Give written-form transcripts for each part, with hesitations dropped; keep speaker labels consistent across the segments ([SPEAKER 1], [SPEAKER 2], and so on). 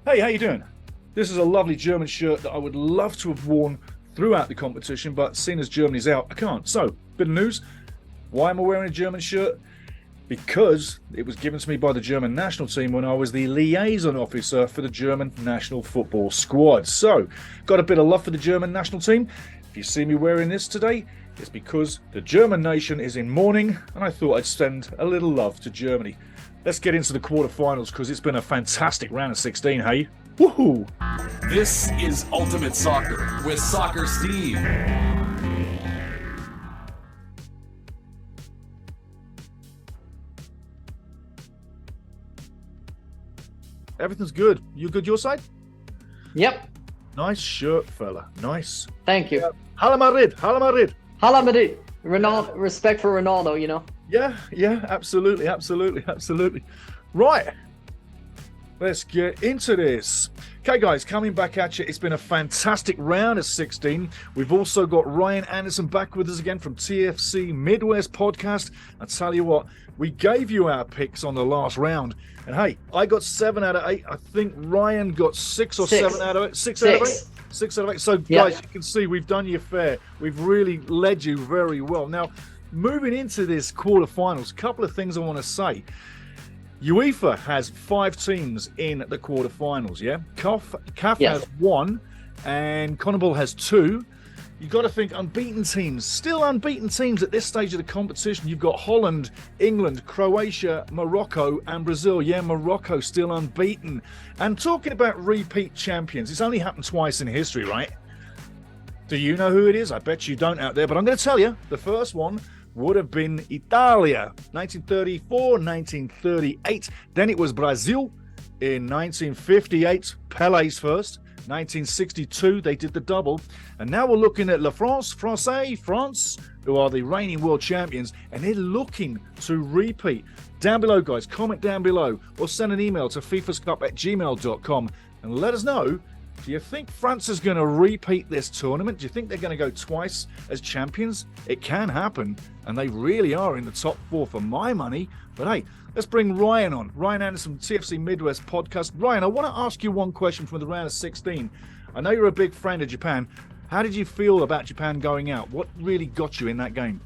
[SPEAKER 1] Hey, how you doing? This is a lovely German shirt that I would love to have worn throughout the competition, but seeing as Germany's out, I can't. So, bit of news. Why am I wearing a German shirt? Because it was given to me by the German national team when I was the liaison officer for the German national football squad. So, got a bit of love for the German national team. If you see me wearing this today, it's because the German nation is in mourning, and I thought I'd send a little love to Germany. Let's get into the quarterfinals because it's been a fantastic round of 16, hey? Woohoo!
[SPEAKER 2] This is Ultimate Soccer with Soccer Steve.
[SPEAKER 1] Everything's good. You good your side?
[SPEAKER 3] Yep.
[SPEAKER 1] Nice shirt, fella. Nice.
[SPEAKER 3] Thank you.
[SPEAKER 1] Hala Madrid. Hala Madrid.
[SPEAKER 3] Hala Madrid. Ronaldo, respect for Ronaldo, you know.
[SPEAKER 1] Yeah, absolutely. Right. Let's get into this. Okay, guys, coming back at you. It's been a fantastic round of 16. We've also got Ryan Anderson back with us again from TFC Midwest Podcast. I tell you what, we gave you our picks on the last round. And hey, I got 7 out of 8. I think Ryan got 6 or 7 out of 8. 6 out of 8? 6 out of 8. So, guys, you can see we've done you fair. We've really led you very well. Now, moving into this quarterfinals, a couple of things I want to say. UEFA has 5 teams in the quarterfinals, yeah? CAF has 1 and CONMEBOL has 2. You've got to think unbeaten teams, still unbeaten teams at this stage of the competition. You've got Holland, England, Croatia, Morocco, and Brazil. Yeah, Morocco still unbeaten. And talking about repeat champions, it's only happened twice in history, right? Do you know who it is? I bet you don't out there, but I'm going to tell you. The first one would have been Italia, 1934, 1938. Then it was Brazil in 1958, Pelé's first. 1962, they did the double. And now we're looking at La France, France, who are the reigning world champions, and they're looking to repeat. Down below, guys, comment down below or send an email to fifascup@gmail.com and let us know, do you think France is going to repeat this tournament? Do you think they're going to go twice as champions? It can happen, and they really are in the top 4 for my money. But hey, let's bring Ryan on. Ryan Anderson, TFC Midwest Podcast. Ryan, I want to ask you one question from the round of 16. I know you're a big fan of Japan. How did you feel about Japan going out? What really got you in that game?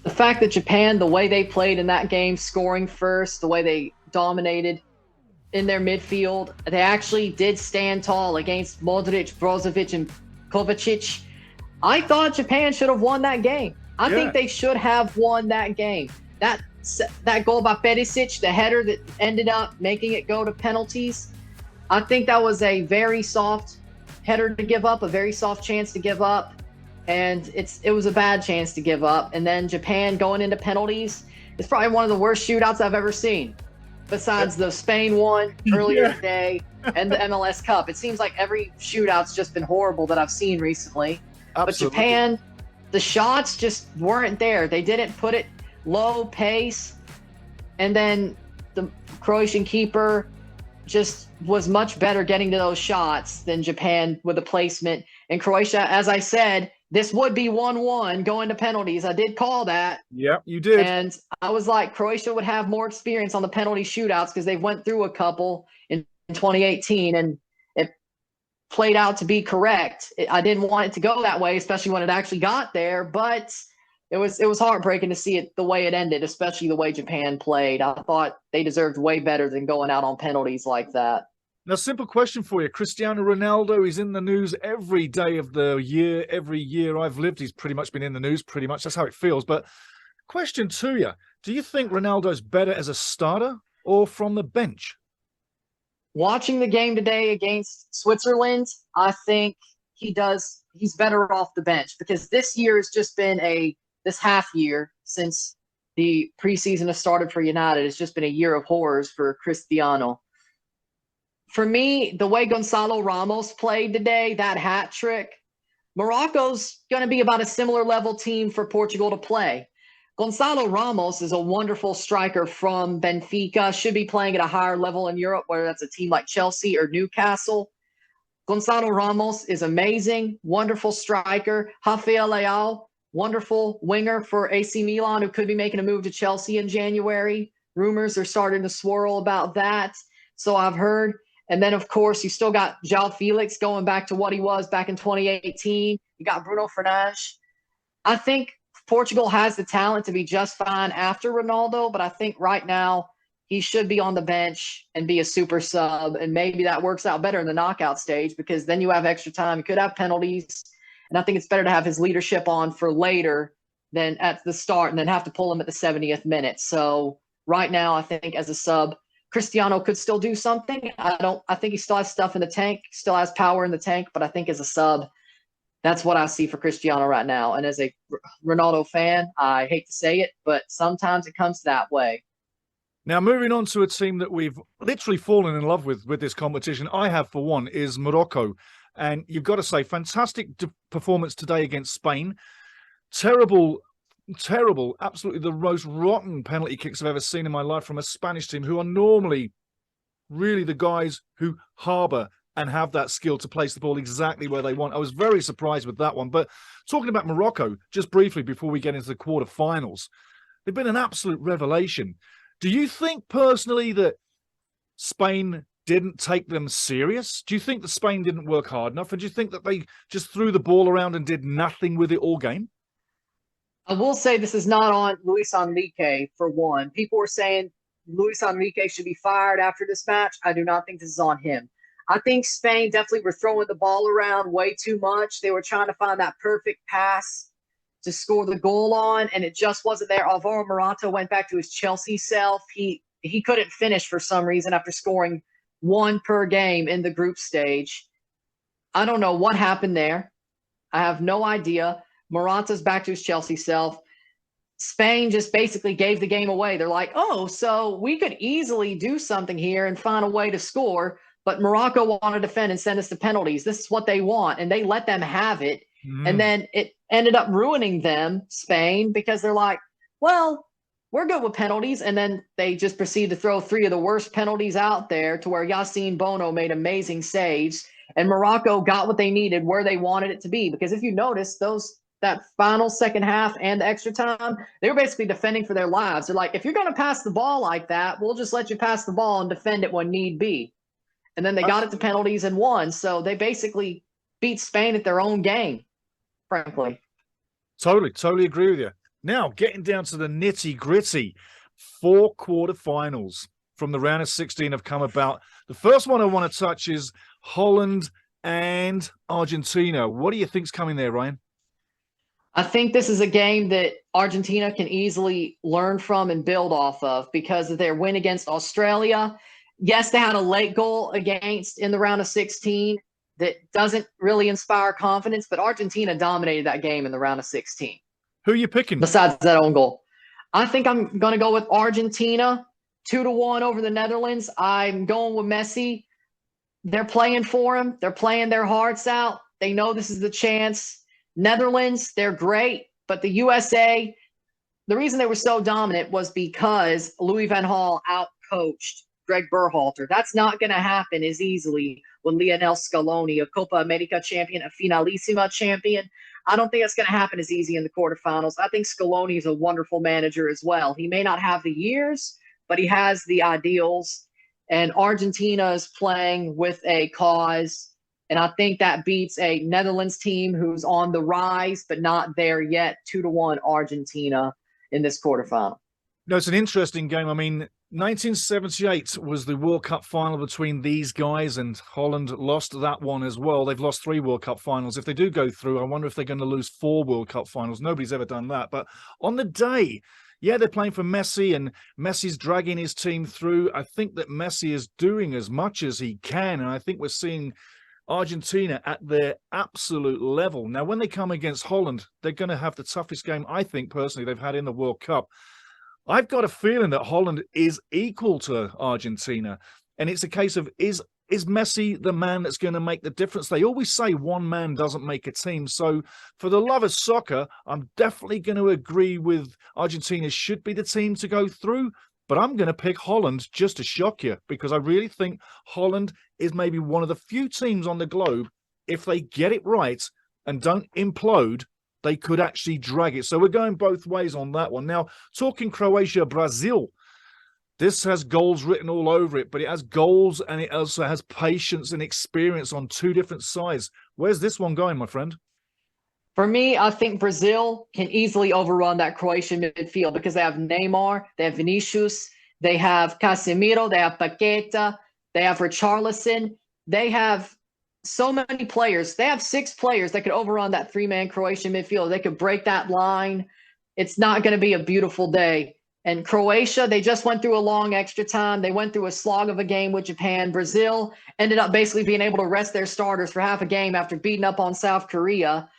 [SPEAKER 3] The fact that Japan, the way they played in that game, scoring first, the way they dominated in their midfield, they actually did stand tall against Modric, Brozovic, and Kovacic. I thought Japan should have won that game. I think they should have won that game. That goal by Perisic, the header that ended up making it go to penalties, I think that was a very soft header to give up, a very soft chance to give up, and it was a bad chance to give up. And then Japan going into penalties, it's probably one of the worst shootouts I've ever seen, besides the Spain one earlier today and the MLS Cup. It seems like every shootout's just been horrible that I've seen recently. Absolutely. But Japan, the shots just weren't there. They didn't put it low pace, and then the Croatian keeper just was much better getting to those shots than Japan with the placement. And Croatia, as I said, this would be 1-1 going to penalties. I did call that.
[SPEAKER 1] Yep, you did.
[SPEAKER 3] And I was like, Croatia would have more experience on the penalty shootouts because they went through a couple in 2018, and it played out to be correct. I didn't want it to go that way, especially when it actually got there, but it was heartbreaking to see it the way it ended, especially the way Japan played. I thought they deserved way better than going out on penalties like that.
[SPEAKER 1] Now, simple question for you. Cristiano Ronaldo is in the news every day of the year. Every year I've lived, he's pretty much been in the news, pretty much. That's how it feels. But question to you, do you think Ronaldo's better as a starter or from the bench?
[SPEAKER 3] Watching the game today against Switzerland, I think he's better off the bench, because this year has just been this half year since the preseason has started for United. It's just been a year of horrors for Cristiano. For me, the way Gonzalo Ramos played today, that hat trick, Morocco's going to be about a similar level team for Portugal to play. Gonzalo Ramos is a wonderful striker from Benfica, should be playing at a higher level in Europe, whether that's a team like Chelsea or Newcastle. Gonzalo Ramos is amazing, wonderful striker. Rafael Leao, wonderful winger for AC Milan, who could be making a move to Chelsea in January. Rumors are starting to swirl about that, so I've heard. And then, of course, you still got João Felix going back to what he was back in 2018. You got Bruno Fernandes. I think Portugal has the talent to be just fine after Ronaldo, but I think right now he should be on the bench and be a super sub, and maybe that works out better in the knockout stage because then you have extra time. You could have penalties, and I think it's better to have his leadership on for later than at the start and then have to pull him at the 70th minute. So right now, I think as a sub, Cristiano could still do something. I think he still has stuff in the tank, still has power in the tank, but I think as a sub, that's what I see for Cristiano right now. And as a Ronaldo fan, I hate to say it, but sometimes it comes that way.
[SPEAKER 1] Now, moving on to a team that we've literally fallen in love with this competition, I have for one, is Morocco. And you've got to say, fantastic performance today against Spain. Terrible, absolutely the most rotten penalty kicks I've ever seen in my life from a Spanish team who are normally really the guys who harbour and have that skill to place the ball exactly where they want. I was very surprised with that one. But talking about Morocco, just briefly before we get into the quarterfinals, they've been an absolute revelation. Do you think personally that Spain didn't take them serious? Do you think that Spain didn't work hard enough? And do you think that they just threw the ball around and did nothing with it all game?
[SPEAKER 3] I will say this is not on Luis Enrique, for one. People were saying Luis Enrique should be fired after this match. I do not think this is on him. I think Spain definitely were throwing the ball around way too much. They were trying to find that perfect pass to score the goal on, and it just wasn't there. Alvaro Morata went back to his Chelsea self. He couldn't finish for some reason after scoring one per game in the group stage. I don't know what happened there. I have no idea. Morata's back to his Chelsea self. Spain just basically gave the game away. They're like, oh, so we could easily do something here and find a way to score, but Morocco want to defend and send us to penalties. This is what they want, and they let them have it. And then it ended up ruining them, Spain, because they're like, well, we're good with penalties. And then they just proceed to throw three of the worst penalties out there to where Yassine Bono made amazing saves. And Morocco got what they needed where they wanted it to be. Because if you notice, that final second half and the extra time, they were basically defending for their lives. They're like, if you're going to pass the ball like that, we'll just let you pass the ball and defend it when need be. And then they got it to penalties and won. So they basically beat Spain at their own game, frankly.
[SPEAKER 1] Totally agree with you. Now, getting down to the nitty-gritty, 4 quarterfinals from the round of 16 have come about. The first one I want to touch is Holland and Argentina. What do you think's coming there, Ryan?
[SPEAKER 3] I think this is a game that Argentina can easily learn from and build off of because of their win against Australia. Yes, they had a late goal against in the round of 16 that doesn't really inspire confidence, but Argentina dominated that game in the round of 16.
[SPEAKER 1] Who are you picking?
[SPEAKER 3] Besides that own goal. I think I'm going to go with Argentina, 2-1 over the Netherlands. I'm going with Messi. They're playing for him. They're playing their hearts out. They know this is the chance. Netherlands, they're great, but the USA, the reason they were so dominant was because Louis van Gaal outcoached Greg Berhalter. That's not going to happen as easily with Lionel Scaloni, a Copa America champion, a Finalissima champion. I don't think it's going to happen as easy in the quarterfinals. I think Scaloni is a wonderful manager as well. He may not have the years, but he has the ideals. And Argentina is playing with a cause. And I think that beats a Netherlands team who's on the rise, but not there yet. 2-1 Argentina in this quarterfinal.
[SPEAKER 1] No, it's an interesting game. I mean, 1978 was the World Cup final between these guys, and Holland lost that one as well. They've lost 3 World Cup finals. If they do go through, I wonder if they're going to lose 4 World Cup finals. Nobody's ever done that. But on the day, yeah, they're playing for Messi, and Messi's dragging his team through. I think that Messi is doing as much as he can, and I think we're seeing Argentina at their absolute level. Now, when they come against Holland, they're going to have the toughest game, I think, personally, they've had in the World Cup. I've got a feeling that Holland is equal to Argentina. And it's a case of, is Messi the man that's going to make the difference? They always say one man doesn't make a team. So for the love of soccer, I'm definitely going to agree with Argentina should be the team to go through. But I'm going to pick Holland just to shock you, because I really think Holland is maybe one of the few teams on the globe, if they get it right and don't implode, they could actually drag it. So we're going both ways on that one. Now, talking Croatia-Brazil, This has goals written all over it, but it has goals and it also has patience and experience on two different sides. Where's this one going, my friend?
[SPEAKER 3] For me, I think Brazil can easily overrun that Croatian midfield because they have Neymar, they have Vinicius, they have Casemiro, they have Paqueta, they have Richarlison. They have so many players. They have 6 players that could overrun that 3-man Croatian midfield. They could break that line. It's not going to be a beautiful day. And Croatia, they just went through a long extra time. They went through a slog of a game with Japan. Brazil ended up basically being able to rest their starters for half a game after beating up on South Korea.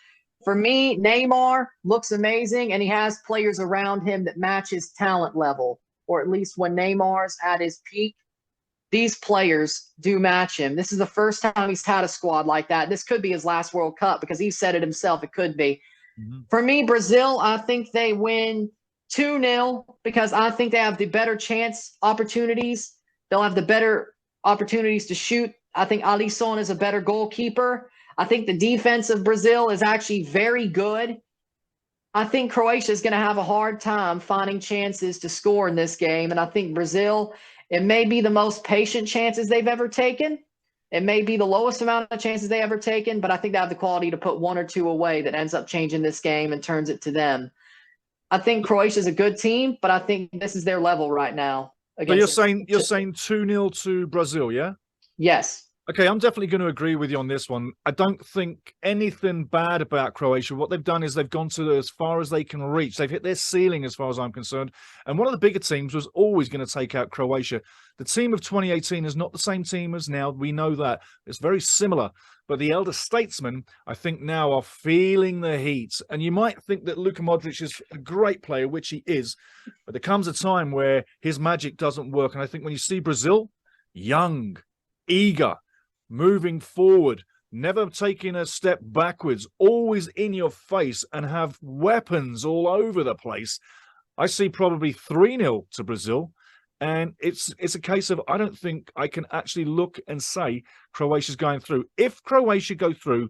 [SPEAKER 3] For me, Neymar looks amazing, and he has players around him that match his talent level, or at least when Neymar's at his peak, these players do match him. This is the first time he's had a squad like that. This could be his last World Cup because he said it himself. It could be. Mm-hmm. For me, Brazil, I think they win 2-0 because I think they have the better chance opportunities. They'll have the better opportunities to shoot. I think Alisson is a better goalkeeper. I think the defense of Brazil is actually very good. I think Croatia is going to have a hard time finding chances to score in this game. And I think Brazil, it may be the most patient chances they've ever taken. It may be the lowest amount of chances they ever taken, but I think they have the quality to put 1 or 2 away that ends up changing this game and turns it to them. I think Croatia is a good team, but I think this is their level right now.
[SPEAKER 1] So you're saying 2-0 to Brazil, yeah?
[SPEAKER 3] Yes.
[SPEAKER 1] Okay, I'm definitely going to agree with you on this one. I don't think anything bad about Croatia. What they've done is they've gone to as far as they can reach. They've hit their ceiling as far as I'm concerned. And one of the bigger teams was always going to take out Croatia. The team of 2018 is not the same team as now. We know that. It's very similar. But the elder statesmen, I think now, are feeling the heat. And you might think that Luka Modric is a great player, which he is. But there comes a time where his magic doesn't work. And I think when you see Brazil, young, eager, moving forward, never taking a step backwards, always in your face and have weapons all over the place. I see probably 3-0 to Brazil. And it's a case of I don't think I can actually look and say Croatia's going through. If Croatia go through,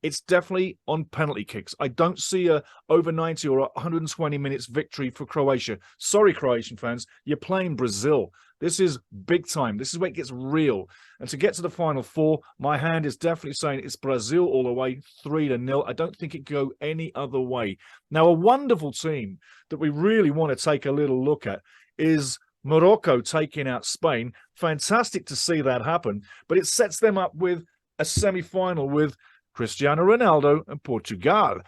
[SPEAKER 1] it's definitely on penalty kicks. I don't see a over 90 or 120 minutes victory for Croatia. Sorry, Croatian fans, you're playing Brazil. This is big time. This is where it gets real. And to get to the Final Four, my hand is definitely saying it's Brazil all the way, 3-0. I don't think it could go any other way. Now, a wonderful team that we really want to take a little look at is Morocco taking out Spain. Fantastic to see that happen. But it sets them up with a semi-final with Cristiano Ronaldo and Portugal.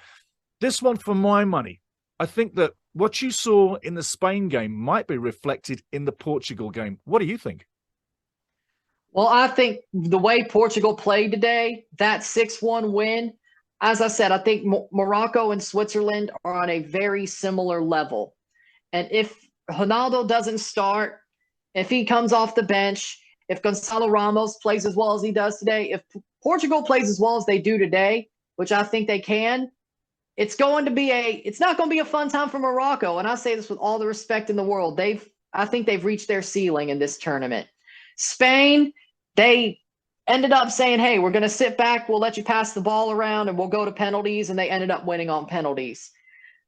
[SPEAKER 1] This one, for my money, I think that what you saw in the Spain game might be reflected in the Portugal game. What do you think?
[SPEAKER 3] Well, I think the way Portugal played today, that 6-1 win, as I said, I think Morocco and Switzerland are on a very similar level. And if Ronaldo doesn't start, if he comes off the bench, if Gonzalo Ramos plays as well as he does today, if Portugal plays as well as they do today, which I think they can, it's not going to be a fun time for Morocco. And I say this with all the respect in the world. I think they've reached their ceiling in this tournament. Spain, they ended up saying, hey, we're going to sit back. We'll let you pass the ball around and we'll go to penalties. And they ended up winning on penalties.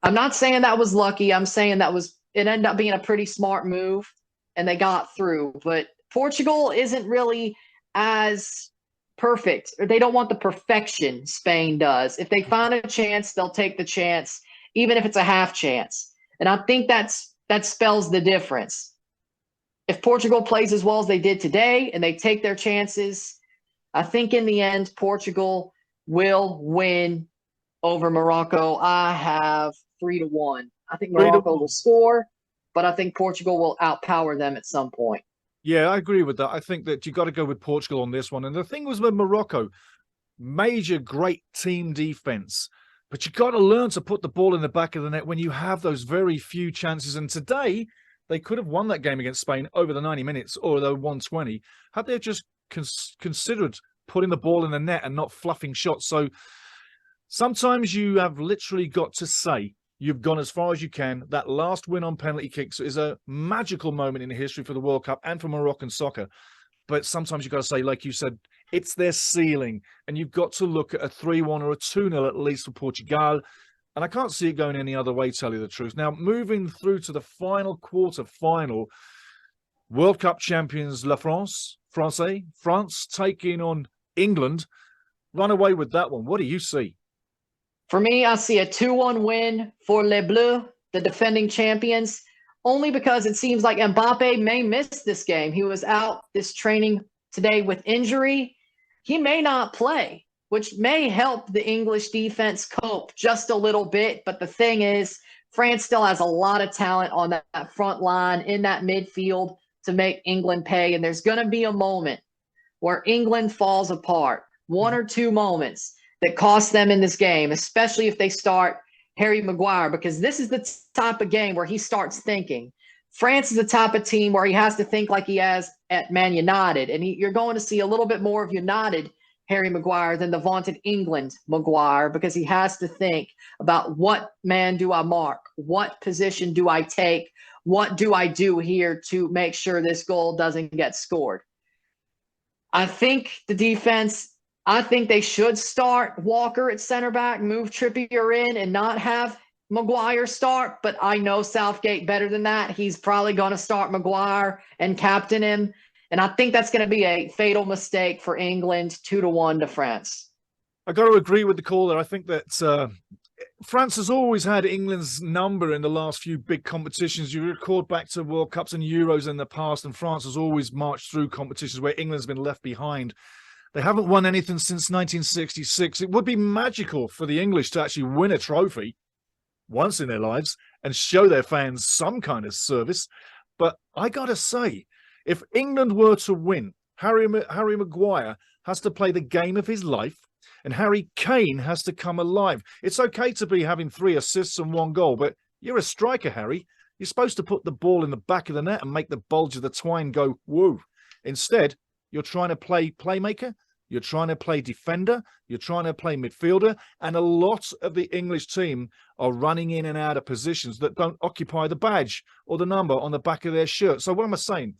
[SPEAKER 3] I'm not saying that was lucky. I'm saying it ended up being a pretty smart move and they got through. But Portugal isn't really as perfect, or they don't want the perfection Spain does. If they find a chance, they'll take the chance, even if it's a half chance. And I think that spells the difference. If Portugal plays as well as they did today and they take their chances, I think in the end, Portugal will win over Morocco. I have 3-1. I think Morocco will score, but I think Portugal will outpower them at some point.
[SPEAKER 1] Yeah, I agree with that. I think that you got to go with Portugal on this one. And the thing was with Morocco, major great team defense, but you got to learn to put the ball in the back of the net when you have those very few chances. And today, they could have won that game against Spain over the 90 minutes or the 120 had they just considered putting the ball in the net and not fluffing shots. So sometimes you have literally got to say, you've gone as far as you can. That last win on penalty kicks is a magical moment in history for the World Cup and for Moroccan soccer. But sometimes you've got to say, like you said, it's their ceiling. And you've got to look at a 3-1 or a 2-0 at least for Portugal. And I can't see it going any other way, tell you the truth. Now, moving through to the final quarter-final, World Cup champions La France, France taking on England. Run away with that one. What do you see?
[SPEAKER 3] For me, I see a 2-1 win for Les Bleus, the defending champions, only because it seems like Mbappe may miss this game. He was out this training today with injury. He may not play, which may help the English defense cope just a little bit. But the thing is, France still has a lot of talent on that front line, in that midfield, to make England pay. And there's going to be a moment where England falls apart, one or two moments that cost them in this game, especially if they start Harry Maguire, because this is the type of game where he starts thinking. France is the type of team where he has to think like he has at Man United. And you're going to see a little bit more of United Harry Maguire than the vaunted England Maguire, because he has to think about, what man do I mark? What position do I take? What do I do here to make sure this goal doesn't get scored? I think the defense, I think they should start Walker at center back, move Trippier in, and not have Maguire start. But I know Southgate better than that. He's probably going to start Maguire and captain him. And I think that's going to be a fatal mistake for England, 2-1 to France.
[SPEAKER 1] I got to agree with the caller. I think that France has always had England's number in the last few big competitions. You record back to World Cups and Euros in the past, and France has always marched through competitions where England's been left behind. They haven't won anything since 1966. It would be magical for the English to actually win a trophy once in their lives and show their fans some kind of service. But I got to say, if England were to win, Harry Maguire has to play the game of his life, and Harry Kane has to come alive. It's okay to be having 3 assists and 1 goal, but you're a striker, Harry. You're supposed to put the ball in the back of the net and make the bulge of the twine go woo. Instead, you're trying to play playmaker, you're trying to play defender, you're trying to play midfielder, and a lot of the English team are running in and out of positions that don't occupy the badge or the number on the back of their shirt. So what am I saying?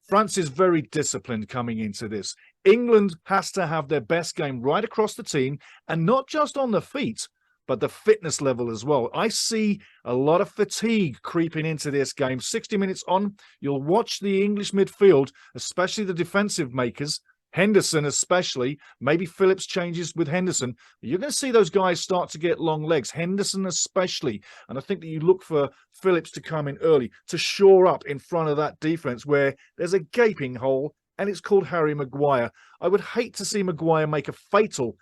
[SPEAKER 1] France is very disciplined coming into this. England has to have their best game right across the team, and not just on the feet, but the fitness level as well. I see a lot of fatigue creeping into this game. 60 minutes on, you'll watch the English midfield, especially the defensive makers, Henderson especially, maybe Phillips changes with Henderson. You're going to see those guys start to get long legs, Henderson especially. And I think that you look for Phillips to come in early to shore up in front of that defense where there's a gaping hole, and it's called Harry Maguire. I would hate to see Maguire make a fatal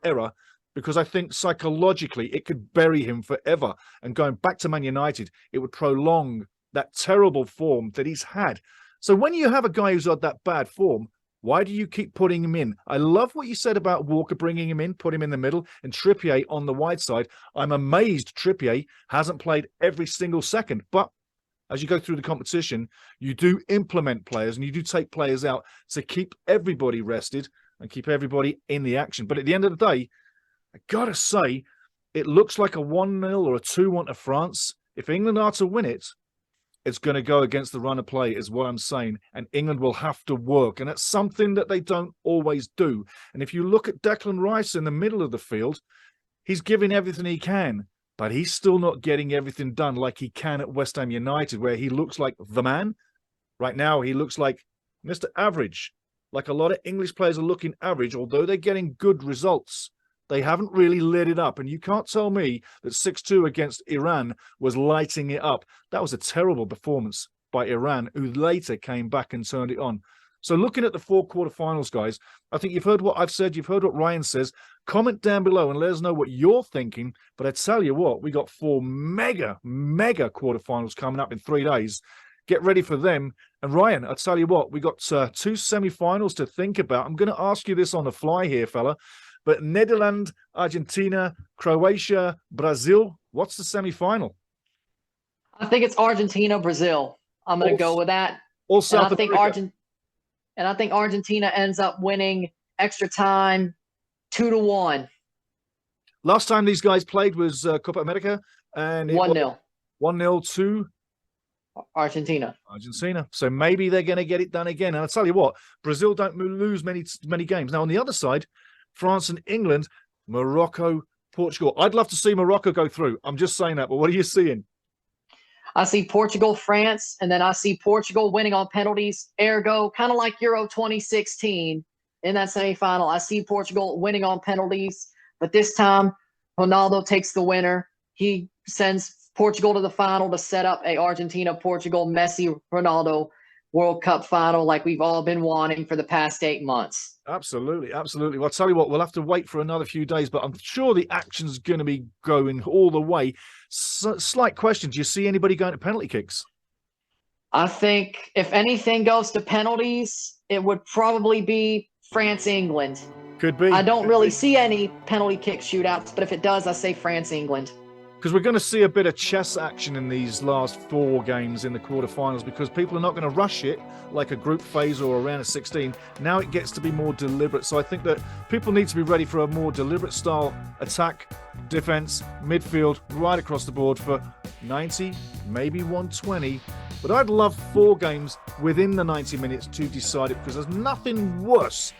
[SPEAKER 1] error, because I think psychologically it could bury him forever. And going back to Man United, it would prolong that terrible form that he's had. So when you have a guy who's had that bad form, why do you keep putting him in? I love what you said about Walker bringing him in, put him in the middle, and Trippier on the wide side. I'm amazed Trippier hasn't played every single second. But as you go through the competition, you do implement players and you do take players out to keep everybody rested and keep everybody in the action. But at the end of the day, I got to say, it looks like a 1-0 or a 2-1 to France. If England are to win it, it's going to go against the run of play, is what I'm saying. And England will have to work. And that's something that they don't always do. And if you look at Declan Rice in the middle of the field, he's giving everything he can, but he's still not getting everything done like he can at West Ham United, where he looks like the man. Right now, he looks like Mr. Average. Like a lot of English players are looking average, although they're getting good results. They haven't really lit it up. And you can't tell me that 6-2 against Iran was lighting it up. That was a terrible performance by Iran, who later came back and turned it on. So looking at the 4 quarterfinals, guys, I think you've heard what I've said. You've heard what Ryan says. Comment down below and let us know what you're thinking. But I tell you what, we got 4 mega quarterfinals coming up in 3 days. Get ready for them. And Ryan, I tell you what, we got 2 semi-finals to think about. I'm going to ask you this on the fly here, fella. But Netherlands, Argentina, Croatia, Brazil, what's the semi-final?
[SPEAKER 3] I think it's Argentina, Brazil. I'm going to go with that.
[SPEAKER 1] All South
[SPEAKER 3] America. And I think Argentina ends up winning extra time 2-1.
[SPEAKER 1] Last time these guys played was Copa America, and
[SPEAKER 3] 1-0.
[SPEAKER 1] 1-0 to
[SPEAKER 3] Argentina.
[SPEAKER 1] So maybe they're going to get it done again. And I'll tell you what, Brazil don't lose many games. Now on the other side, France and England, Morocco, Portugal. I'd love to see Morocco go through. I'm just saying that, but what are you seeing?
[SPEAKER 3] I see Portugal, France, and then I see Portugal winning on penalties. Ergo, kind of like Euro 2016 in that semifinal, I see Portugal winning on penalties, but this time Ronaldo takes the winner. He sends Portugal to the final to set up a Argentina, Portugal, Messi, Ronaldo World Cup final like we've all been wanting for the past 8 months.
[SPEAKER 1] Absolutely, absolutely. Well, I'll tell you what, we'll have to wait for another few days, but I'm sure the action's going to be going all the way. Slight question, do you see anybody going to penalty kicks?
[SPEAKER 3] I think if anything goes to penalties, it would probably be France-England.
[SPEAKER 1] Could be.
[SPEAKER 3] I don't really see any penalty kick shootouts, but if it does, I say France-England.
[SPEAKER 1] Because we're going to see a bit of chess action in these last 4 games in the quarterfinals, because people are not going to rush it like a group phase or a round of 16. Now it gets to be more deliberate. So I think that people need to be ready for a more deliberate style attack, defense, midfield, right across the board for 90, maybe 120. But I'd love 4 games within the 90 minutes to decide it, because there's nothing worse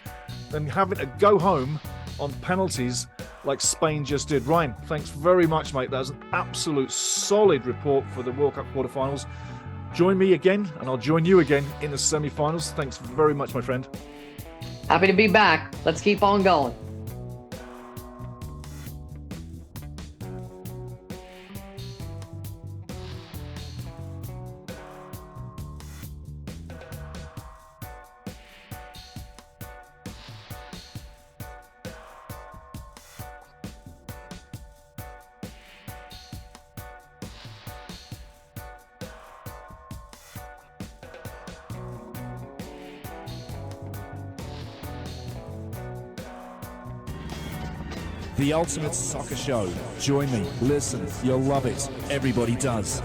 [SPEAKER 1] than having to go home on penalties like Spain just did. Ryan, thanks very much, mate. That was an absolute solid report for the World Cup quarterfinals. Join me again, and I'll join you again in the semi-finals. Thanks very much, my friend.
[SPEAKER 3] Happy to be back. Let's keep on going.
[SPEAKER 4] The Ultimate Soccer Show. Join me, listen, you'll love it. Everybody does.